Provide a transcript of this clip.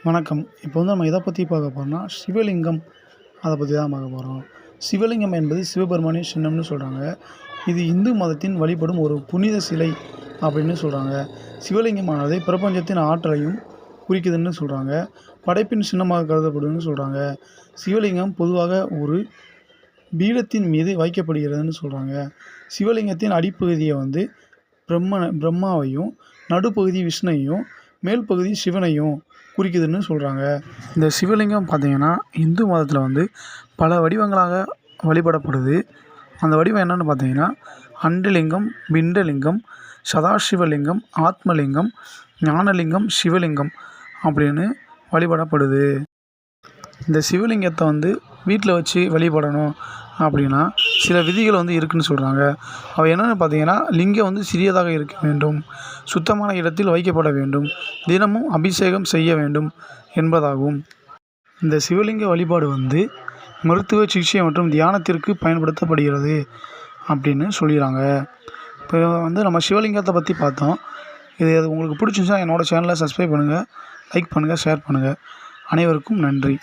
வணக்கம். இப்போ நம்ம எதை பற்றி பார்க்க போகிறோம்னா, சிவலிங்கம் அதை பற்றி தான் பார்க்க போகிறோம். சிவலிங்கம் என்பது சிவபெருமானின் சின்னம்னு சொல்கிறாங்க. இது இந்து மதத்தின் வழிபடும் ஒரு புனித சிலை அப்படின்னு சொல்கிறாங்க. சிவலிங்கமானது பிரபஞ்சத்தின் ஆற்றலையும் குறிக்குதுன்னு சொல்கிறாங்க. படைப்பின் சின்னமாக கருதப்படுதுன்னு சொல்கிறாங்க. சிவலிங்கம் பொதுவாக ஒரு பீடத்தின் மீது வைக்கப்படுகிறதுன்னு சொல்கிறாங்க. சிவலிங்கத்தின் அடிப்பகுதியை பிரம்மாவையும், நடுப்பகுதி விஷ்ணுவையும், மேல் பகுதி சிவனையும் குறிக்குதுன்னு சொல்கிறாங்க. இந்த சிவலிங்கம் பார்த்திங்கன்னா இந்து மதத்தில் பல வடிவங்களாக வழிபடப்படுது. அந்த வடிவம் என்னென்னு பார்த்தீங்கன்னா, அண்டலிங்கம், பிண்டலிங்கம், சதாசிவலிங்கம், ஆத்மலிங்கம், ஞானலிங்கம், சிவலிங்கம் அப்படின்னு வழிபடப்படுது. இந்த சிவலிங்கத்தை வீட்டில் வச்சு வழிபடணும் அப்படின்னா சில விதிகள் இருக்குதுன்னு சொல்கிறாங்க. அவை என்னென்னு பார்த்தீங்கன்னா, லிங்கம் சிறியதாக இருக்க வேண்டும், சுத்தமான இடத்தில் வைக்கப்பட வேண்டும், தினமும் அபிஷேகம் செய்ய வேண்டும் என்பதாகும். இந்த சிவலிங்க வழிபாடு மருத்துவ சிகிச்சை மற்றும் தியானத்திற்கு பயன்படுத்தப்படுகிறது அப்படின்னு சொல்லிடுறாங்க. இப்போ நம்ம சிவலிங்கத்தை பற்றி பார்த்தோம். இது உங்களுக்கு பிடிச்சிருந்துச்சா என்னோடய சேனலை சப்ஸ்கிரைப் பண்ணுங்கள், லைக் பண்ணுங்கள், ஷேர் பண்ணுங்கள். அனைவருக்கும் நன்றி.